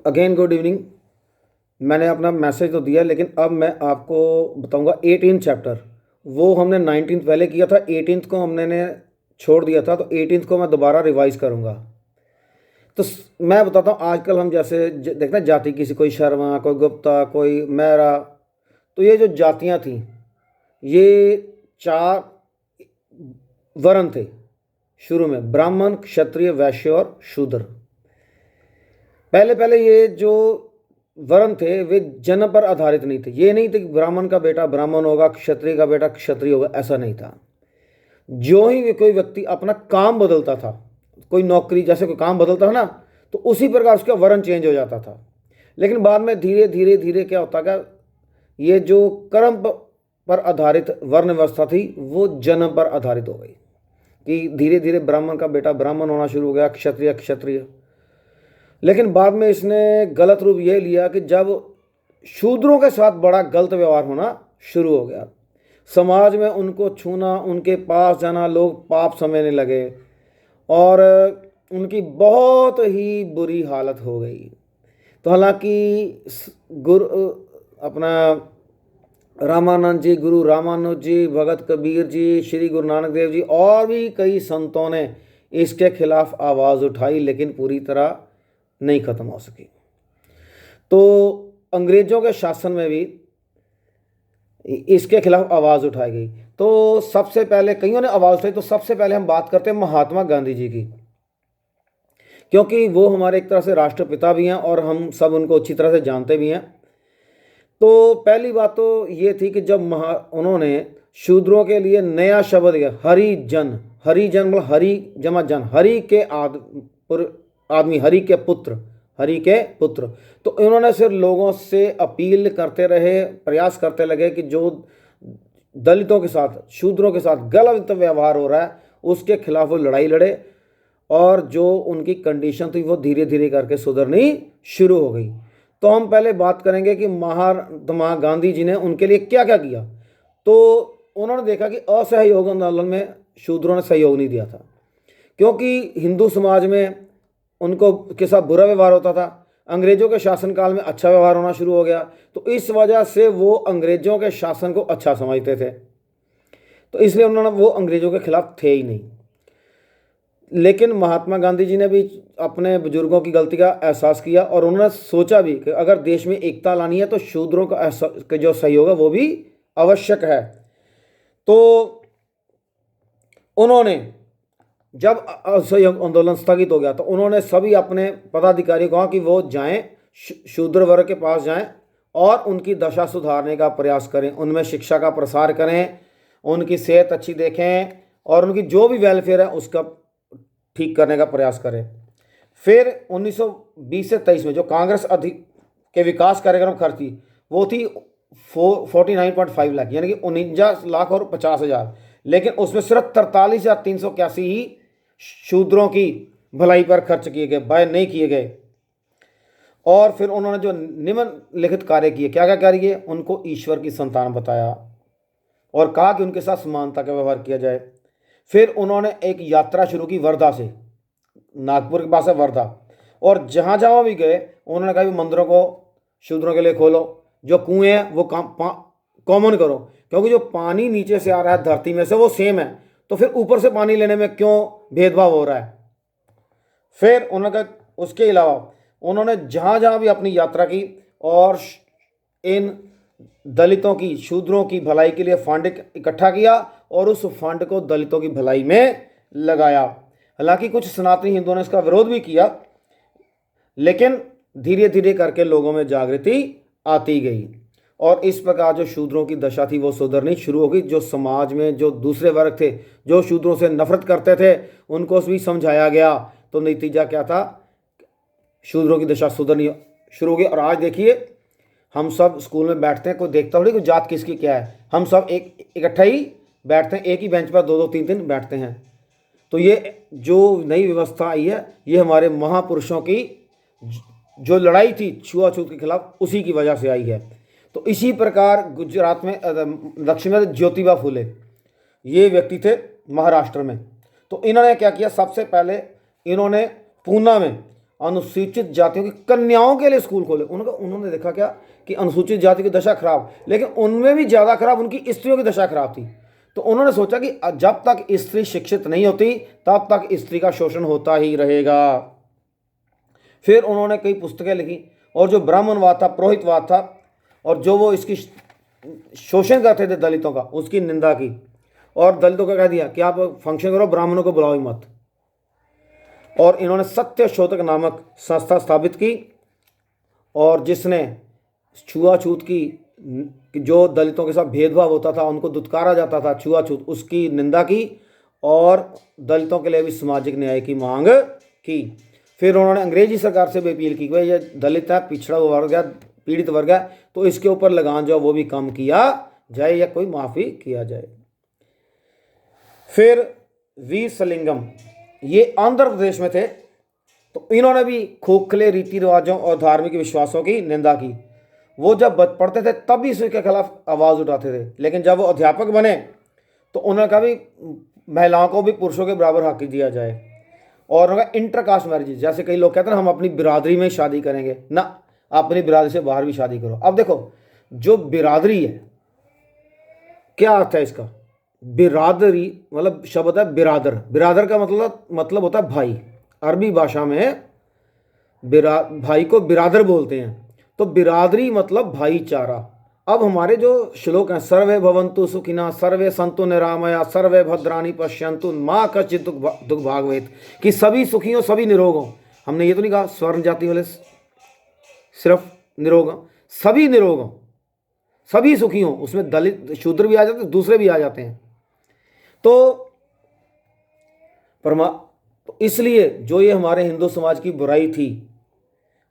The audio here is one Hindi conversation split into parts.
Again good evening. मैंने अपना मैसेज तो दिया, लेकिन अब मैं आपको बताऊंगा 18 चैप्टर। वो हमने 19th पहले किया था, 18th को हमने ने छोड़ दिया था, तो 18th को मैं दोबारा रिवाइज करूंगा। तो मैं बताता हूँ, आजकल हम जैसे देखते हैं जाति, किसी कोई शर्मा, कोई गुप्ता, कोई मेहरा। तो ये जो जातियाँ थीं, ये चार वर्ण थे शुरू में: ब्राह्मण, क्षत्रिय, वैश्य और शूद्र। पहले पहले ये जो वर्ण थे वे जन्म पर आधारित नहीं थे। ये नहीं थे कि ब्राह्मण का बेटा ब्राह्मण होगा, क्षत्रिय का बेटा क्षत्रिय होगा, ऐसा नहीं था। जो ही कोई व्यक्ति अपना काम बदलता था, कोई नौकरी जैसे कोई काम बदलता था ना, तो उसी प्रकार उसका वर्ण चेंज हो जाता था। लेकिन बाद में धीरे धीरे धीरे क्या होता गया, ये जो कर्म पर आधारित वर्ण व्यवस्था थी वो जन्म पर आधारित हो गई, कि धीरे धीरे ब्राह्मण का बेटा ब्राह्मण होना शुरू हो गया, क्षत्रिय क्षत्रिय। लेकिन बाद में इसने गलत रूप ये लिया कि जब शूद्रों के साथ बड़ा गलत व्यवहार होना शुरू हो गया, समाज में उनको छूना, उनके पास जाना लोग पाप समझने लगे, और उनकी बहुत ही बुरी हालत हो गई। तो हालांकि गुरु अपना रामानंद जी, गुरु रामानुज जी, भगत कबीर जी, श्री गुरु नानक देव जी और भी कई संतों ने इसके खिलाफ आवाज़ उठाई, लेकिन पूरी तरह नहीं ख़त्म हो सकी। तो अंग्रेज़ों के शासन में भी इसके खिलाफ आवाज़ उठाई गई। तो सबसे पहले कईयों ने आवाज़ उठाई, तो सबसे पहले हम बात करते हैं महात्मा गांधी जी की, क्योंकि वो हमारे एक तरह से राष्ट्रपिता भी हैं और हम सब उनको अच्छी तरह से जानते भी हैं। तो पहली बात तो ये थी कि जब उन्होंने शूद्रों के लिए नया शब्द दिया, हरिजन। हरिजन मतलब हरि जमा जन, हरि के आदमी, हरि के पुत्र, हरि के पुत्र। तो इन्होंने सिर्फ लोगों से अपील करते रहे, प्रयास करते लगे कि जो दलितों के साथ, शूद्रों के साथ गलत व्यवहार हो रहा है उसके खिलाफ वो लड़ाई लड़े, और जो उनकी कंडीशन थी वो धीरे धीरे करके सुधरनी शुरू हो गई। तो हम पहले बात करेंगे कि महात्मा गांधी जी ने उनके लिए क्या क्या किया। तो उन्होंने देखा कि असहयोग आंदोलन में शूद्रों ने सहयोग नहीं दिया था, क्योंकि हिंदू समाज में उनको के साथ बुरा व्यवहार होता था। अंग्रेज़ों के शासनकाल में अच्छा व्यवहार होना शुरू हो गया, तो इस वजह से वो अंग्रेज़ों के शासन को अच्छा समझते थे, तो इसलिए उन्होंने वो अंग्रेज़ों के खिलाफ थे ही नहीं। लेकिन महात्मा गांधी जी ने भी अपने बुजुर्गों की गलती का एहसास किया, और उन्होंने सोचा भी कि अगर देश में एकता लानी है तो शूद्रों का जो सहयोग है वो भी आवश्यक है। तो उन्होंने जब असहयोग आंदोलन स्थगित हो गया तो उन्होंने सभी अपने पदाधिकारियों को कहा कि वो जाएं, शूद्र वर्ग के पास जाएं और उनकी दशा सुधारने का प्रयास करें, उनमें शिक्षा का प्रसार करें, उनकी सेहत अच्छी देखें, और उनकी जो भी वेलफेयर है उसका ठीक करने का प्रयास करें। फिर 1920 से 23 में जो कांग्रेस के विकास कार्यक्रम खर्च थी वो थी 49.5 लाख, यानी कि 49 लाख और 50,000। लेकिन उसमें सिर्फ 43,381 ही शूद्रों की भलाई पर खर्च किए गए, व्यय नहीं किए गए। और फिर उन्होंने जो निम्नलिखित कार्य किए, क्या क्या कार्य किए, उनको ईश्वर की संतान बताया और कहा कि उनके साथ समानता का व्यवहार किया जाए। फिर उन्होंने एक यात्रा शुरू की वर्धा से, नागपुर के पास है वर्धा, और जहाँ जहाँ भी गए उन्होंने कहा कि मंदिरों को शूद्रों के लिए खोलो, जो कुएँ हैं वो कॉमन करो, क्योंकि जो पानी नीचे से आ रहा है धरती में से वो सेम है, तो फिर ऊपर से पानी लेने में क्यों भेदभाव हो रहा है। फिर उन्होंने कहा, उसके अलावा उन्होंने जहाँ जहाँ भी अपनी यात्रा की और इन दलितों की, शूद्रों की भलाई के लिए फंड इकट्ठा किया और उस फंड को दलितों की भलाई में लगाया। हालांकि कुछ सनातनी हिंदुओं ने इसका विरोध भी किया, लेकिन धीरे धीरे करके लोगों में जागृति आती गई, और इस प्रकार जो शूद्रों की दशा थी वो सुधरनी शुरू हो गई। जो समाज में जो दूसरे वर्ग थे, जो शूद्रों से नफरत करते थे, उनको भी समझाया गया, तो नतीजा क्या था, शूद्रों की दशा सुधरनी शुरू हो गई। और आज देखिए, हम सब स्कूल में बैठते हैं, कोई देखता थोड़ी कोई जात किसकी क्या है, हम सब एक इकट्ठा ही बैठते हैं, एक ही बेंच पर दो दो तीन तीन बैठते हैं। तो ये जो नई व्यवस्था आई है, ये हमारे महापुरुषों की जो लड़ाई थी छुआछूत के खिलाफ, उसी की वजह से आई है। तो इसी प्रकार गुजरात में, दक्षिण में ज्योतिबा फुले, ये व्यक्ति थे महाराष्ट्र में। तो इन्होंने क्या किया, सबसे पहले इन्होंने पूना में अनुसूचित जातियों की कन्याओं के लिए स्कूल खोले। उन्होंने देखा क्या कि अनुसूचित जाति की दशा खराब, लेकिन उनमें भी ज़्यादा खराब उनकी स्त्रियों की दशा खराब थी। तो उन्होंने सोचा कि जब तक स्त्री शिक्षित नहीं होती तब तक स्त्री का शोषण होता ही रहेगा। फिर उन्होंने कई पुस्तकें लिखी, और जो ब्राह्मणवाद था, पुरोहितवाद था, और जो वो इसकी शोषण करते थे दलितों का, उसकी निंदा की, और दलितों को कह दिया कि आप फंक्शन करो, ब्राह्मणों को बुलाओ ही मत। और इन्होंने सत्य शोधक नामक संस्था स्थापित की, और जिसने छुआछूत की, जो दलितों के साथ भेदभाव होता था, उनको दुत्कारा जाता था, छुआछूत, उसकी निंदा की, और दलितों के लिए भी सामाजिक न्याय की मांग की। फिर उन्होंने अंग्रेजी सरकार से भी अपील की भाई ये दलित है, पिछड़ा वर्ग है, पीड़ित वर्ग है, तो इसके ऊपर लगान जो वो भी कम किया जाए या कोई माफ़ी किया जाए। फिर वी सलिंगम, ये आंध्र प्रदेश में थे, तो इन्होंने भी खोखले रीति रिवाजों और धार्मिक विश्वासों की निंदा की। वो जब पढ़ते थे तब भी इसके खिलाफ आवाज़ उठाते थे, लेकिन जब वो अध्यापक बने तो उन्होंने कहा भी महिलाओं को भी पुरुषों के बराबर हक दिया जाए। और उनका इंटरकास्ट मैरिज, जैसे कई लोग कहते हैं हम अपनी बिरादरी में शादी करेंगे, ना, अपनी बिरादरी से बाहर भी शादी करो। अब देखो, जो बिरादरी है, क्या अर्थ है इसका? बिरादरी मतलब शब्द है बिरादर। बिरादर का मतलब होता है भाई। अरबी भाषा में भाई को बिरादर बोलते हैं। तो बिरादरी मतलब भाईचारा। अब हमारे जो श्लोक हैं, सर्वे भवन्तु सुखिनः, सर्वे सन्तु निरामया, सर्वे भद्राणि पश्यन्तु माँ कश्चित् दुख भाग्भवेत्, कि सभी सुखी हो, सभी निरोग हो। हमने ये तो नहीं कहा स्वर्ण जाति वाले सिर्फ निरोग हो, सभी निरोग हो, सभी सुखी हो। उसमें दलित शूद्र भी आ जाते हैं, दूसरे भी आ जाते हैं। तो इसलिए जो ये हमारे हिंदू समाज की बुराई थी,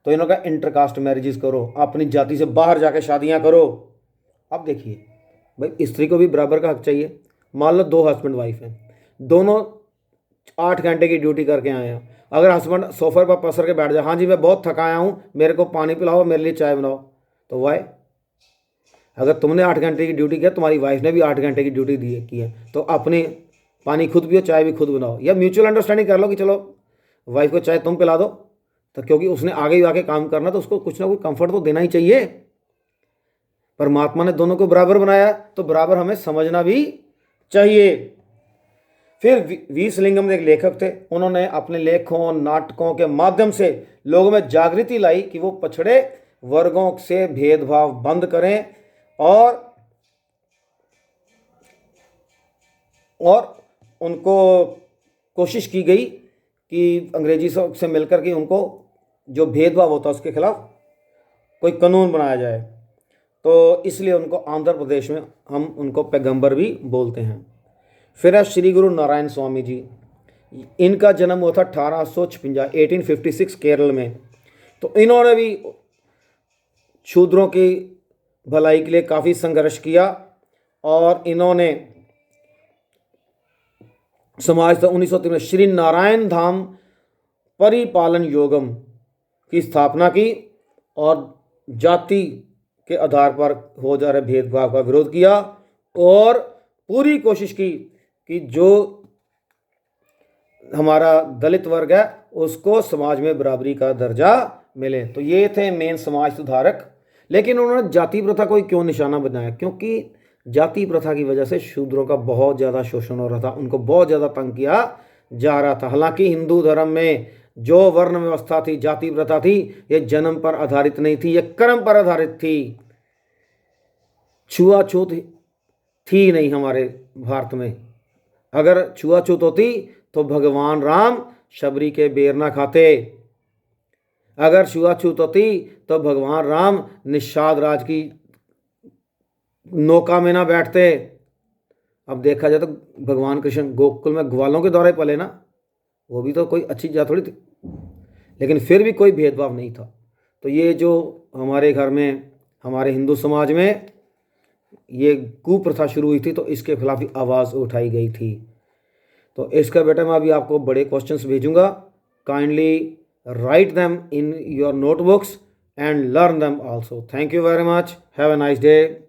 तो इन्होंने कहा इंटरकास्ट मैरिजेस करो, अपनी जाति से बाहर जाके शादियां करो। अब देखिए भाई, स्त्री को भी बराबर का हक चाहिए। मान लो 2 हस्बैंड वाइफ हैं, दोनों 8 घंटे की ड्यूटी करके आए हैं। अगर हस्बैंड सोफे पर पसर के बैठ जाए, हाँ जी मैं बहुत थकाया हूँ, मेरे को पानी पिलाओ, मेरे लिए चाय बनाओ, तो वाई? अगर तुमने 8 घंटे की ड्यूटी किया, तुम्हारी वाइफ ने भी 8 घंटे की ड्यूटी की है, तो अपने पानी खुद पियो, चाय भी खुद बनाओ, या म्यूचुअल अंडरस्टैंडिंग कर लो कि चलो वाइफ को चाय तुम पिला दो, तो क्योंकि उसने आगे ही आके काम करना, तो उसको कुछ ना कुछ कंफर्ट तो देना ही चाहिए। परमात्मा ने दोनों को बराबर बनाया, तो बराबर हमें समझना भी चाहिए। फिर वी सलिंगम एक लेखक थे, उन्होंने अपने लेखों, नाटकों के माध्यम से लोगों में जागृति लाई कि वो पछड़े वर्गों से भेदभाव बंद करें, और उनको कोशिश की गई कि अंग्रेजी से मिलकर के उनको जो भेदभाव होता है उसके खिलाफ कोई कानून बनाया जाए। तो इसलिए उनको आंध्र प्रदेश में हम उनको पैगंबर भी बोलते हैं। फिर है श्री गुरु नारायण स्वामी जी। इनका जन्म हुआ था 1856 केरल में। तो इन्होंने भी शूद्रों की भलाई के लिए काफ़ी संघर्ष किया, और इन्होंने समाज 1903 में श्री नारायण धाम परिपालन योगम की स्थापना की, और जाति के आधार पर हो जा रहे भेदभाव का विरोध किया, और पूरी कोशिश की कि जो हमारा दलित वर्ग है उसको समाज में बराबरी का दर्जा मिले। तो ये थे मेन समाज सुधारक। लेकिन उन्होंने जाति प्रथा को क्यों निशाना बनाया? क्योंकि जाति प्रथा की वजह से शूद्रों का बहुत ज़्यादा शोषण हो रहा था, उनको बहुत ज़्यादा तंग किया जा रहा था। हालांकि हिंदू धर्म में जो वर्ण व्यवस्था थी, जाति प्रथा थी, ये जन्म पर आधारित नहीं थी, ये कर्म पर आधारित थी। छुआछूत थी नहीं हमारे भारत में। अगर छुआछूत होती तो भगवान राम शबरी के बेर ना खाते। अगर छुआछूत होती तो भगवान राम निषाद राज की नौका में ना बैठते। अब देखा जाए तो भगवान कृष्ण गोकुल में ग्वालों के द्वारा पले ना, वो भी तो कोई अच्छी जात थोड़ी थी, लेकिन फिर भी कोई भेदभाव नहीं था। तो ये जो हमारे घर में, हमारे हिंदू समाज में ये कुप्रथा शुरू हुई थी, तो इसके खिलाफ ही आवाज़ उठाई गई थी। तो इसका बेटा मैं अभी आपको बड़े क्वेश्चंस भेजूंगा, kindly write them in your notebooks and learn them also. Thank you very much. Have a nice day.